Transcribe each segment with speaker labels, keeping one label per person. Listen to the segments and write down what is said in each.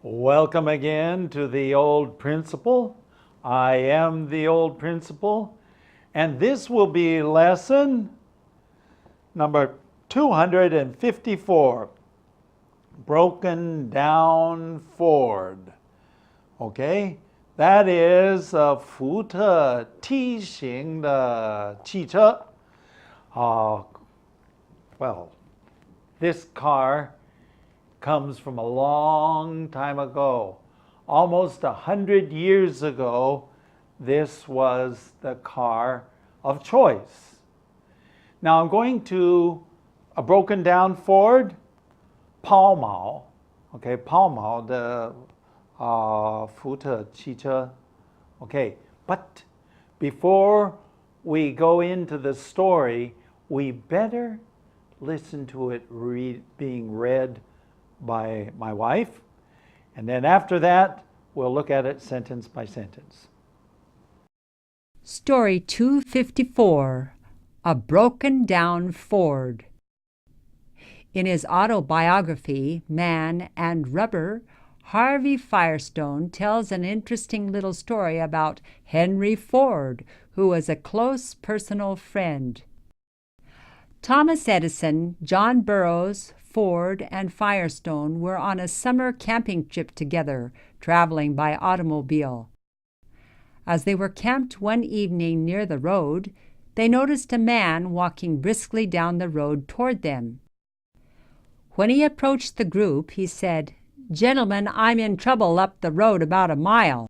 Speaker 1: Welcome again to the Old Principle. I am the Old Principle, and this will be lesson number 254, Broken Down Ford. Okay, that is福特 T 型的汽车。Well, this car comes from a long time ago. Almost 100 years ago, this was the car of choice. Now I'm going to a broken down Ford, 抛锚, okay, 抛锚的福特汽车. Okay, but before we go into the story, we better listen to it being read by my wife, and then after that, we'll look at it sentence by sentence.
Speaker 2: Story 254, A Broken Down Ford. In his autobiography, Man and Rubber, Harvey Firestone tells an interesting little story about Henry Ford, who was a close personal friend. Thomas Edison, John Burroughs, Ford, and Firestone were on a summer camping trip together, traveling by automobile. As they were camped one evening near the road, they noticed a man walking briskly down the road toward them. When he approached the group, he said, "Gentlemen, I'm in trouble up the road about a mile.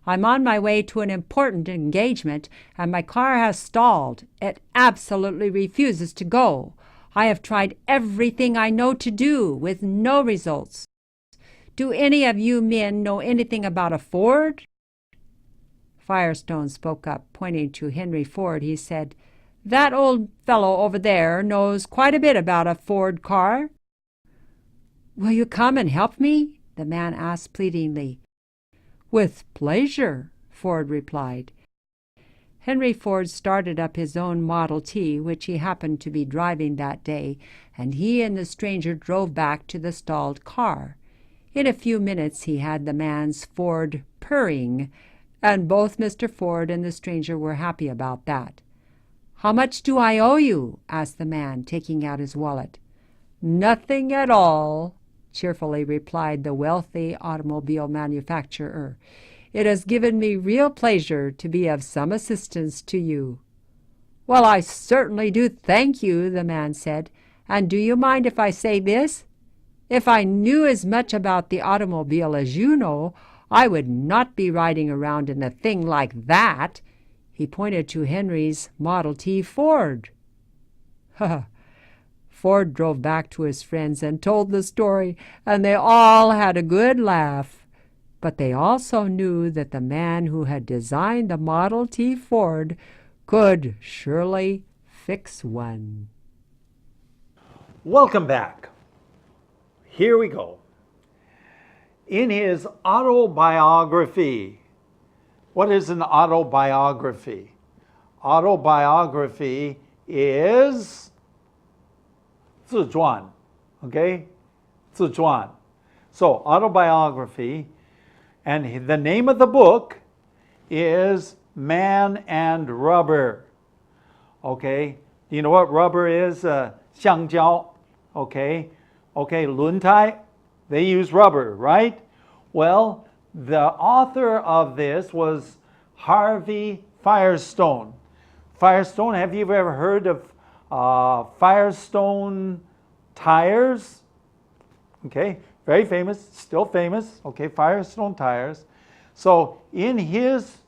Speaker 2: I'm on my way to an important engagement, and my car has stalled. It absolutely refuses to go. I have tried everything I know to do, with no results. Do any of you men know anything about a Ford?" Firestone spoke up, pointing to Henry Ford. He said, "That old fellow over there knows quite a bit about a Ford car." "Will you come and help me?" the man asked pleadingly. "With pleasure," Ford replied. Henry Ford started up his own Model T, which he happened to be driving that day, and he and the stranger drove back to the stalled car. In a few minutes he had the man's Ford purring, and both Mr. Ford and the stranger were happy about that. "How much do I owe you?" asked the man, taking out his wallet. "Nothing at all," cheerfully replied the wealthy automobile manufacturer. "It has given me real pleasure to be of some assistance to you." "Well, I certainly do thank you," the man said. "And do you mind if I say this? If I knew as much about the automobile as you know, I would not be riding around in a thing like that." He pointed to Henry's Model T Ford. Ford drove back to his friends and told the story, and they all had a good laugh. But they also knew that the man who had designed the Model T Ford could surely fix one.
Speaker 1: Welcome back. Here we go. In his autobiography, what is an autobiography? Autobiography is 自传, okay? 自传. So autobiography, and the name of the book is Man and Rubber. Okay? Do you know what rubber is? 橡胶. Okay? Okay, 轮胎. They use rubber, right? Well, the author of this was Harvey Firestone. Firestone, have you ever heard of Firestone tires? Okay, very famous, still famous. Okay, Firestone tires. So in his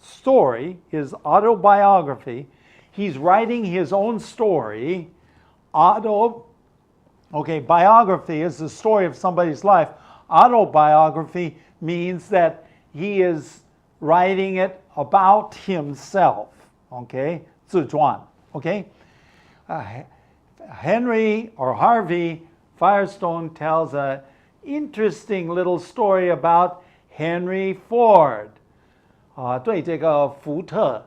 Speaker 1: story, his autobiography, he's writing his own story. Biography is the story of somebody's life. Autobiography means that he is writing it about himself. Okay, 自传. Okay, Henry or Harvey Firestone tells an interesting little story about Henry Ford. 对这个福特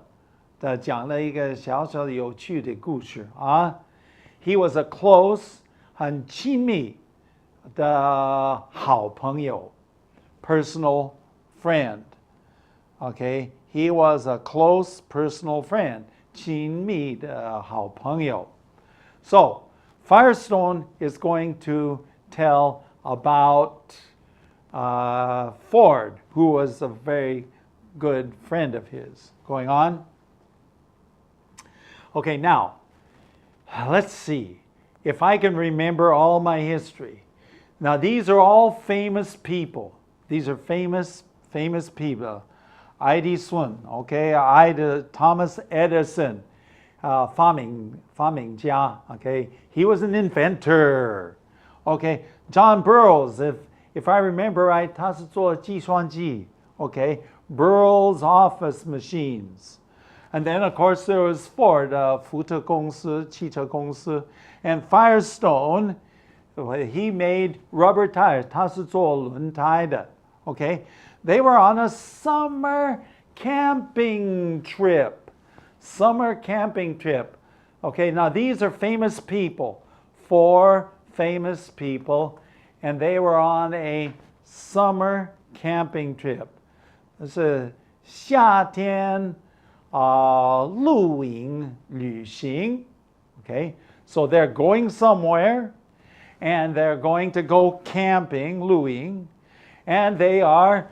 Speaker 1: 的讲了一个小小的有趣的故事啊。He was a close, 很亲密的好朋友 personal friend. Okay, he was a close personal friend. 亲密的好朋友. So, Firestone is going to tell about Ford, who was a very good friend of his. Going on. Okay, now, let's see if I can remember all my history. Now, these are all famous people. These are famous people. Edison, okay, Thomas Edison, 发明家, okay, he was an inventor. Okay, John Burroughs, if I remember right, 他是做计算机, okay, Burroughs office machines. And then, of course, there was Ford, 福特公司, 汽车公司, and Firestone, he made rubber tires. 他是做轮胎的, okay? They were on a summer camping trip. Summer camping trip. Okay, now these are famous people. 4 famous people, and they were on a summer camping trip. 这是夏天露营旅行. Okay, so they're going somewhere, and they're going to go camping, 露营, and they are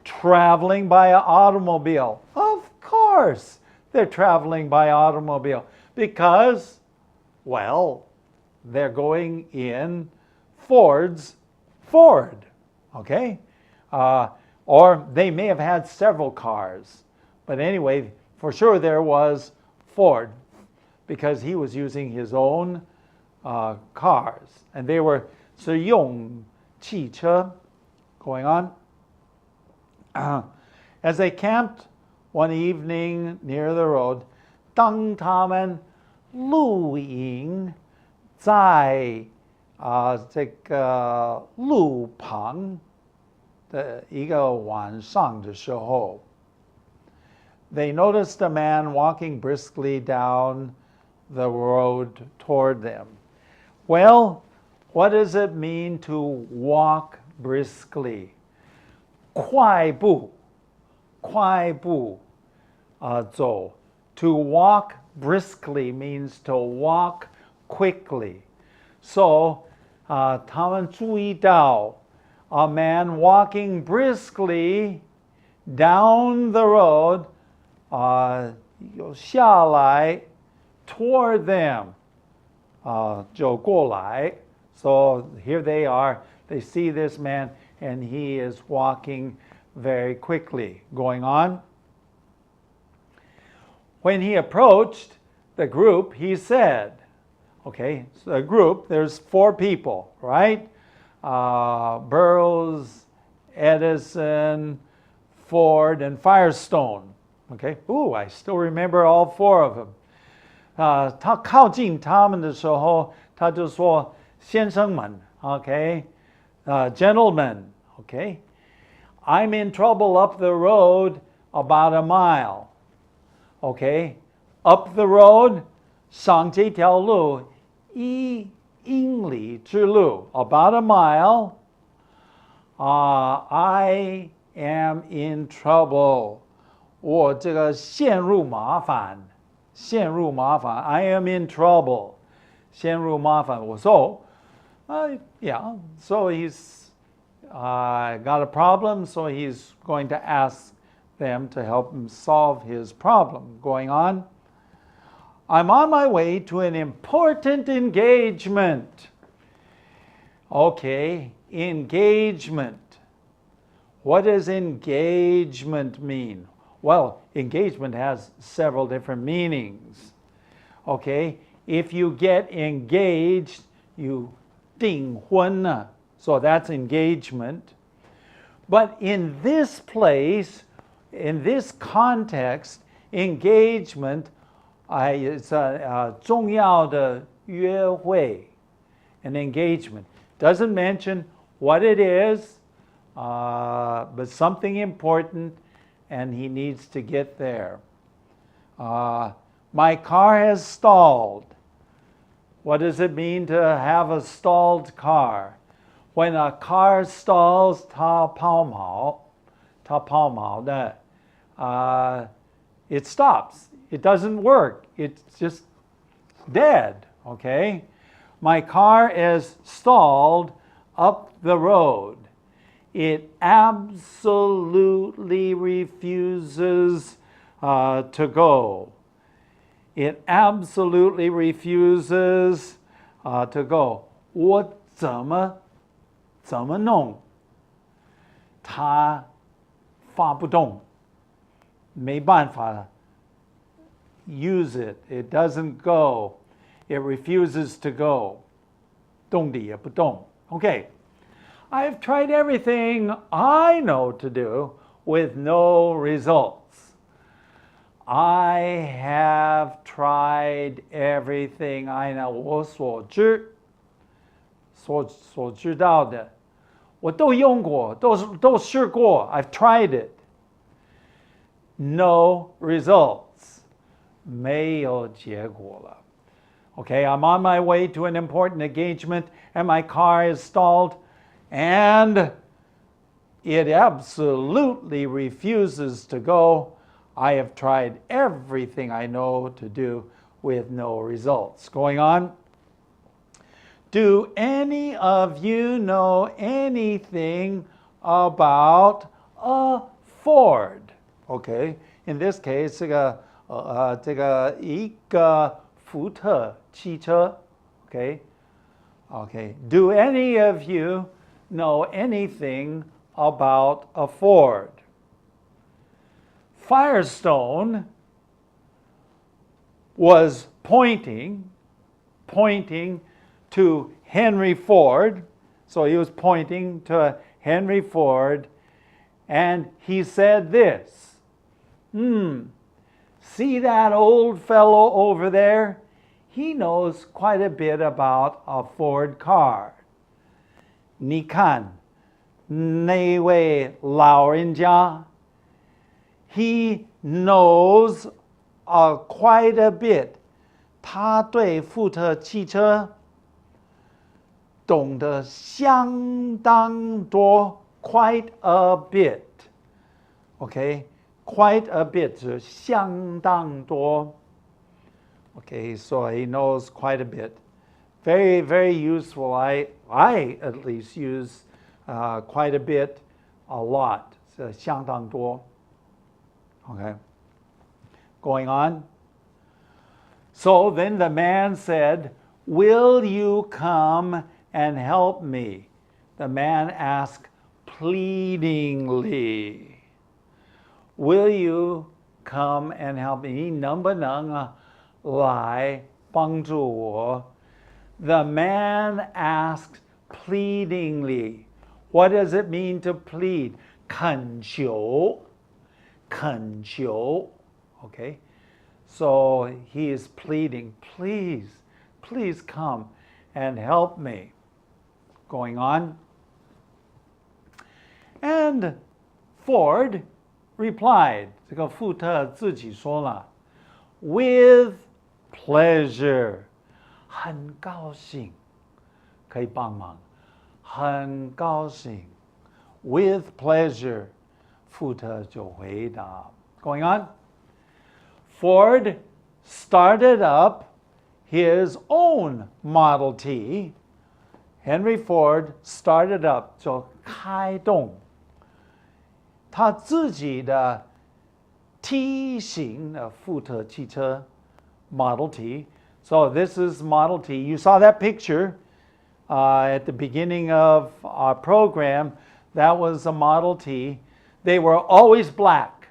Speaker 1: traveling by automobile. Of course, they're traveling by automobile because, well, they're going in Ford, okay? Or they may have had several cars. But anyway, for sure there was Ford because he was using his own cars. And they were 是用汽车. Going on. As they camped one evening near the road, 当他们露营在这个路旁的一个晚上的时候, they noticed a man walking briskly down the road toward them. Well, what does it mean to walk briskly? 快步走. To walk briskly means to walk quickly. So, 他们注意到 a man walking briskly down the road, 下来 toward them, 就过来. So here they are. They see this man, and he is walking very quickly. Going on. When he approached the group, he said, okay, so the group, there's 4 people, right? Burroughs, Edison, Ford, and Firestone. Okay, ooh, I still remember all 4 of them. 他靠近他们的时候，他就说，先生们, okay, gentlemen, okay, I'm in trouble up the road about a mile. Okay, up the road, 上这条路1英里之路, about a mile. I am in trouble. 我这个陷入麻烦. I am in trouble. 陷入麻烦. So, yeah, so he's got a problem, so he's going to ask them to help him solve his problem. Going on. I'm on my way to an important engagement. Okay, engagement. What does engagement mean? Well, engagement has several different meanings. Okay, if you get engaged, you 订婚了, so that's engagement. But in this place, in this context, engagement, it's a 重要的约会, an engagement. Doesn't mention what it is, but something important, and he needs to get there. My car has stalled. What does it mean to have a stalled car? When a car stalls, 它抛锚的, it stops. It doesn't work. It's just dead, okay? My car is stalled up the road. It absolutely refuses to go. It absolutely refuses to go. 我怎么弄？它发不动，没办法 use it. It doesn't go. It refuses to go. 动的也不动. Okay. I've tried everything I know to do with no results. I have tried everything I know. 我所知道的，我都用过，都试过。I've tried it. No results. 没有结果了. Okay, I'm on my way to an important engagement and my car is stalled and it absolutely refuses to go. I have tried everything I know to do with no results. Going on. Do any of you know anything about a Ford? Okay, in this case, 这个一个福特汽车 okay? Okay. Do any of you know anything about a Ford? Firestone was pointing to Henry Ford. So he was pointing to Henry Ford and he said this, see that old fellow over there? He knows quite a bit about a Ford car. 你看那位老人家 he knows quite a bit. 他对福特汽车懂得相当多 quite a bit. Okay? Quite a bit 是相当多. Okay, so he knows quite a bit. Very, very useful. I at least use quite a bit, a lot. 相当多. Okay. Going on. So then the man said, will you come and help me? The man asked pleadingly. Will you come and help me? 你能不能来帮助我? The man asked pleadingly. What does it mean to plead? 恳求. Okay? So he is pleading, please come and help me. Going on. And Ford replied, 这个福特自己说了 with pleasure. 很高兴可以帮忙很高兴 with pleasure. 福特就回答 Going on. Ford started up his own Model T. Henry Ford started up 就开动他自己的 T 型的福特汽车 Model T. So this is Model T. You saw that picture at the beginning of our program. That was a Model T. They were always black,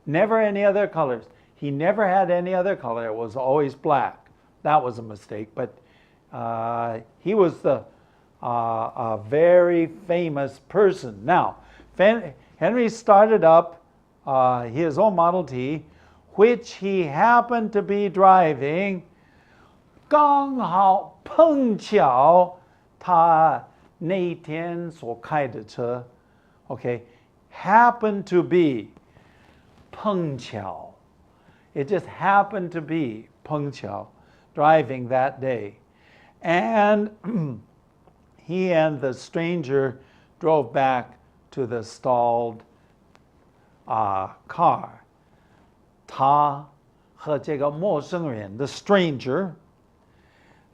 Speaker 1: never any other colors. He never had any other color. It was always black. That was a mistake, but he was a very famous person. Now, Henry started up his own Model T, which he happened to be driving. 刚好碰巧他那一天所开的车 okay, happened to be 碰巧 it just happened to be 碰巧 driving that day. And he and the stranger drove back to the stalled car. 他和这个陌生人 the stranger,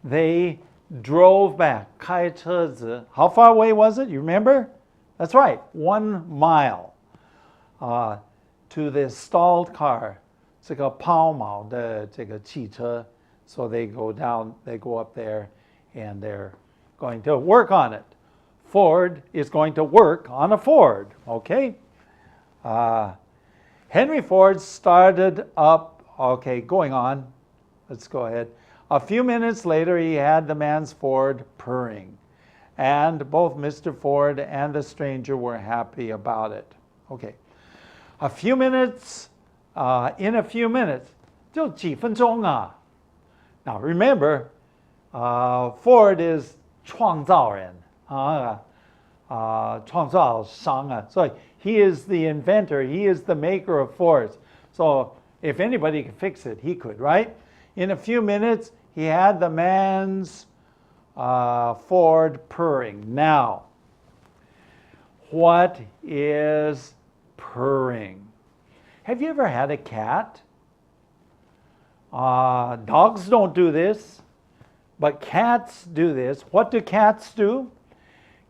Speaker 1: they drove back. 开车子 How far away was it? You remember? That's right, 1 mile to the stalled car. 这个抛锚的这个汽车 So they go up there, and they're going to work on it. Ford is going to work on a Ford, okay? Henry Ford started up, okay, going on. Let's go ahead. A few minutes later, he had the man's Ford purring. And both Mr. Ford and the stranger were happy about it. Okay. In a few minutes, 就几分钟啊 Now remember, Ford is 创造人创造商啊 So he is the inventor, he is the maker of Fords. So if anybody could fix it, he could, right? In a few minutes, he had the man's Ford purring. Now, what is purring? Have you ever had a cat? Dogs don't do this, but cats do this. What do cats do?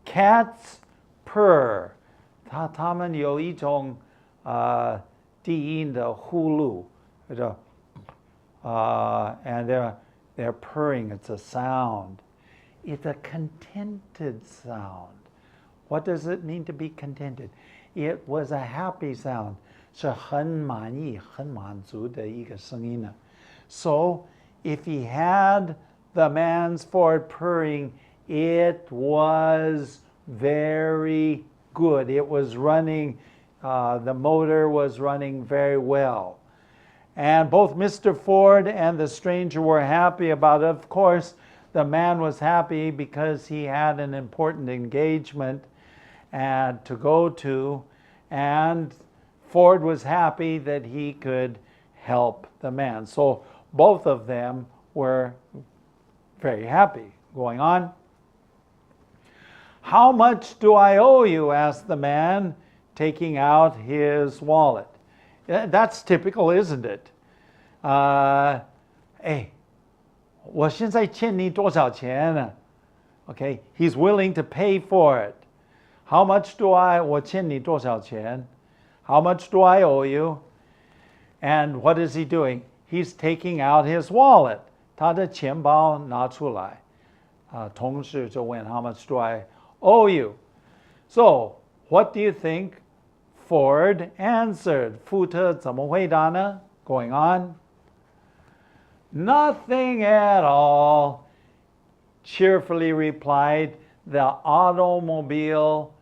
Speaker 1: Cats purr. 它们有一种低音的呼噜 and they're purring. It's a sound. It's a contented sound. What does it mean to be contented? It was a happy sound. 是很满意、很满足的一个声音呢。So, if he had the man's Ford purring, it was very good. It was running, the motor was running very well. And both Mr. Ford and the stranger were happy about it. Of course, the man was happy because he had an important engagement to go to, and Ford was happy that he could help the man. So both of them were very happy. Going on. How much do I owe you? Asked the man, taking out his wallet. That's typical, isn't it? 我现在欠你多少钱呢? Okay, he's willing to pay for it. How much do我欠你多少钱? How much do I owe you? And what is he doing? He's taking out his wallet. 他的钱包拿出来。同事就问 How much do I owe you? So, what do you think Ford answered? 福特怎么回答呢? Going on. Nothing at all, cheerfully replied the automobile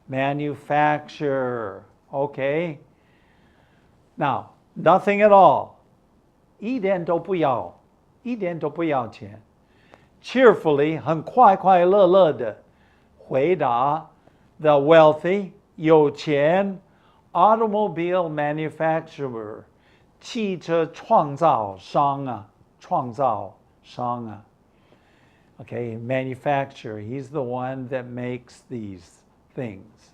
Speaker 1: manufacturer. Okay? Now, nothing at all. 一点都不要钱 Cheerfully, 很快快乐乐的回答 the wealthy, 有钱 automobile manufacturer, 汽车创造商啊 Okay, manufacturer, he's the one that makes these things.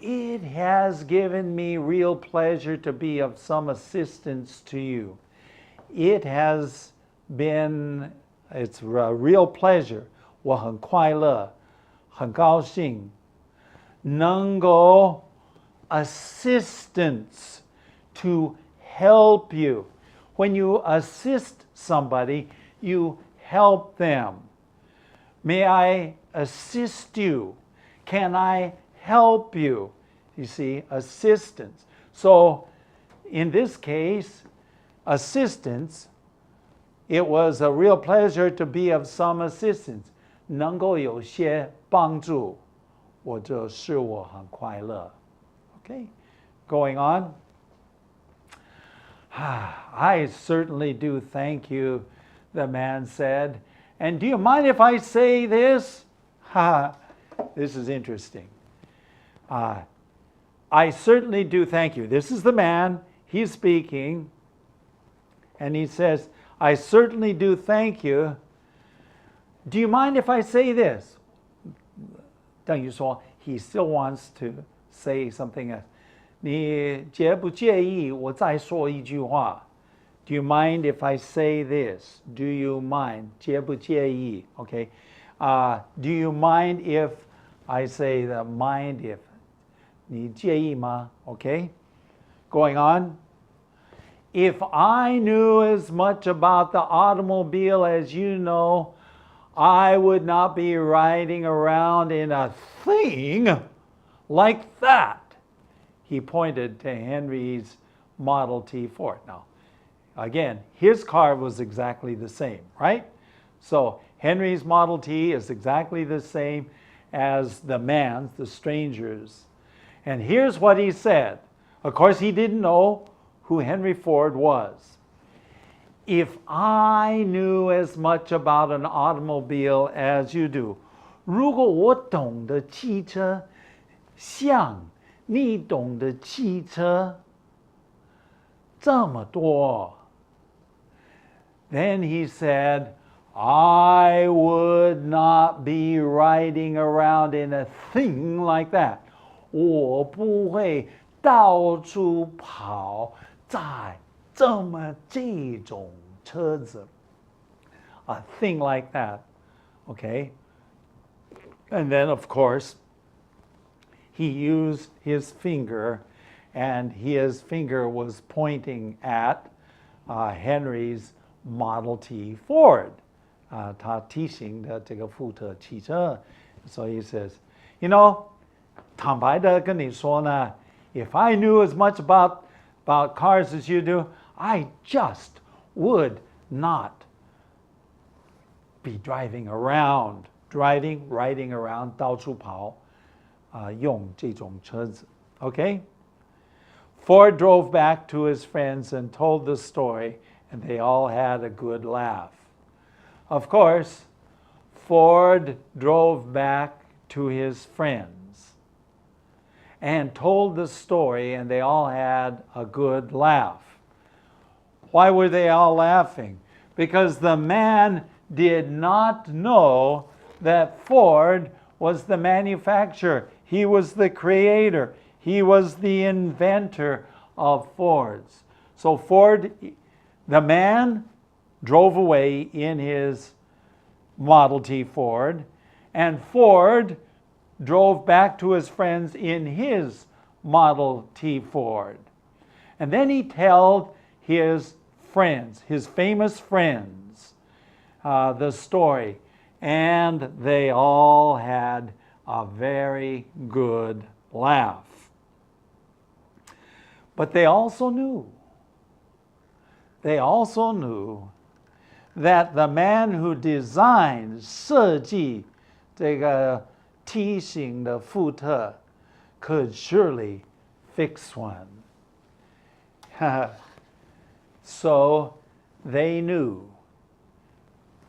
Speaker 1: It has given me real pleasure to be of some assistance to you. It's a real pleasure. 我很快乐，很高兴，能够 assistance to help you. When you assist somebody, you help them. May I assist you? Can I help you? You see, assistance. So, in this case, assistance, it was a real pleasure to be of some assistance. 能够有些帮助，我就是我很快乐。Okay, going on. I certainly do thank you, the man said. And do you mind if I say this? This is interesting. I certainly do thank you. This is the man, he's speaking. And he says, I certainly do thank you. Do you mind if I say this? 等于说 he still wants to say something else. 你介不介意我再说一句话 Do you mind if I say this? Do you mind? 介不介意 Okay. Do you mind if I say the mind if? 你介意吗 Okay. Going on. If I knew as much about the automobile as you know, I would not be riding around in a thing like that. He pointed to Henry's Model T Ford. Now, again, his car was exactly the same, right? So Henry's Model T is exactly the same as the man's, the stranger's. And here's what he said. Of course, he didn't know who Henry Ford was. If I knew as much about an automobile as you do, 如果我懂得汽车，像你懂得汽车这么多 Then he said, I would not be riding around in a thing like that. 我不会到处跑在这种车子 A thing like that. Okay? And then, of course, he used his finger, and his finger was pointing at Henry's Model T Ford. 他提醒的这个福特汽车 So he says, you know, 坦白的跟你说呢 If I knew as much about cars as you do, I just would not be riding around, 到处跑用这种车子 Okay? Ford drove back to his friends and told the story, and they all had a good laugh. Of course, Ford drove back to his friends and told the story, and they all had a good laugh. Why were they all laughing? Because the man did not know that Ford was the manufacturer. He was the creator. He was the inventor of Fords. So Ford, the man, drove away in his Model T Ford, and Ford drove back to his friends in his Model T Ford. And then he told his friends, his famous friends, the story, and they all had a very good laugh. But they also knew that the man who designed 设计这个梯形的福特 could surely fix one. So they knew,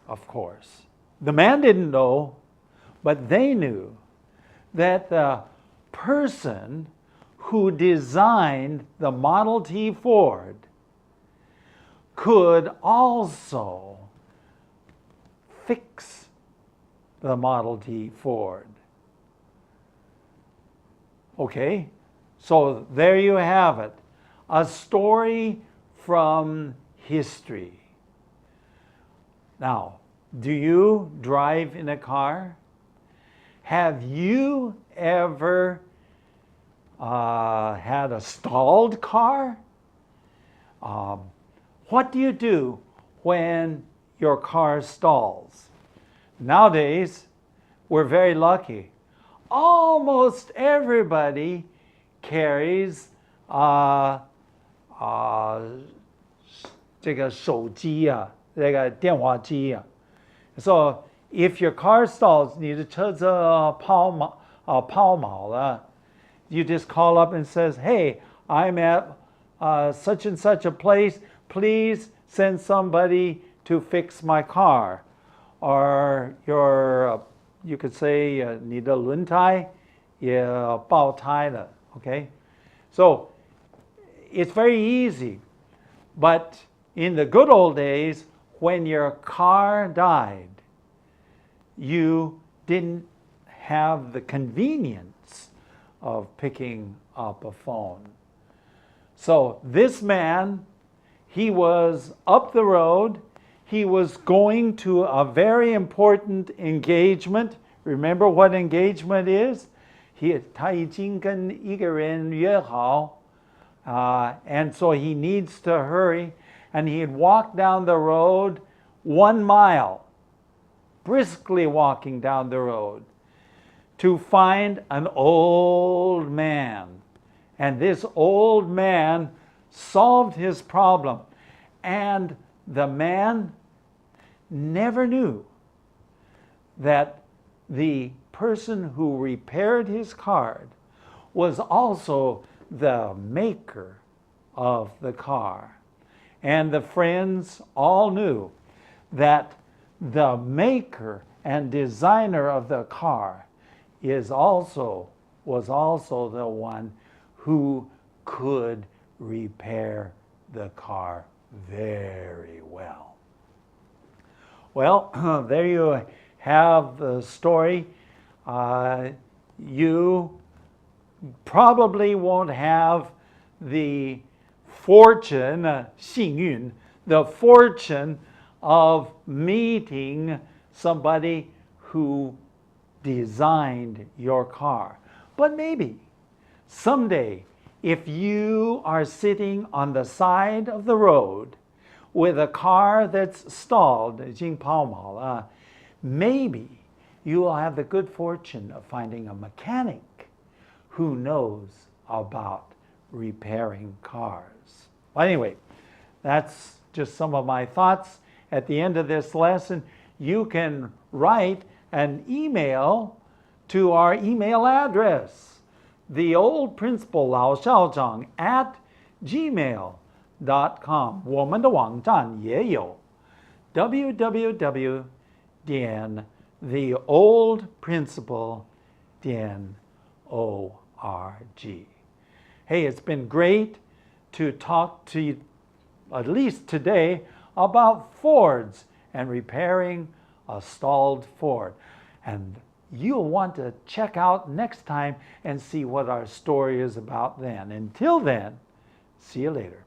Speaker 1: of course. The man didn't know, but they knew that the person who designed the Model T Ford could also fix the Model T Ford. Okay, so there you have it. A story from history. Now, do you drive in a car? Have you ever had a stalled car? What do you do when your car stalls? Nowadays, we're very lucky. Almost everybody carries 这个手机啊，这个电话机啊。So if your car stalls, 你的车子抛锚了 you just call up and says, hey, I'm at such and such a place. Please send somebody to fix my car. Or you could say 你的轮胎也爆胎了 Okay? So it's very easy. But in the good old days, when your car died, you didn't have the convenience of picking up a phone. So this man, he was up the road. He was going to a very important engagement. Remember what engagement is? 他已经跟一个人约好, and so he needs to hurry. And he had walked down the road 1 mile, briskly walking down the road, to find an old man. And this old man solved his problem. And the man never knew that the person who repaired his car was also the maker of the car. And the friends all knew that the maker and designer of the car was also the one who could repair the car very well. Well, there you have the story. You probably won't have the fortune, 幸运, the fortune of meeting somebody who designed your car. But maybe someday, if you are sitting on the side of the road with a car that's stalled, 已经抛锚了, maybe you will have the good fortune of finding a mechanic who knows about repairing cars. Well, anyway, that's just some of my thoughts. At the end of this lesson, you can write an email to our email address, theoldprinciple 老校长 @gmail.com. 我们的网站也有 www.theoldprinciple.org. Hey, it's been great to talk to you, at least today, about Fords and repairing a stalled Ford. And you'll want to check out next time and see what our story is about then. Until then, see you later.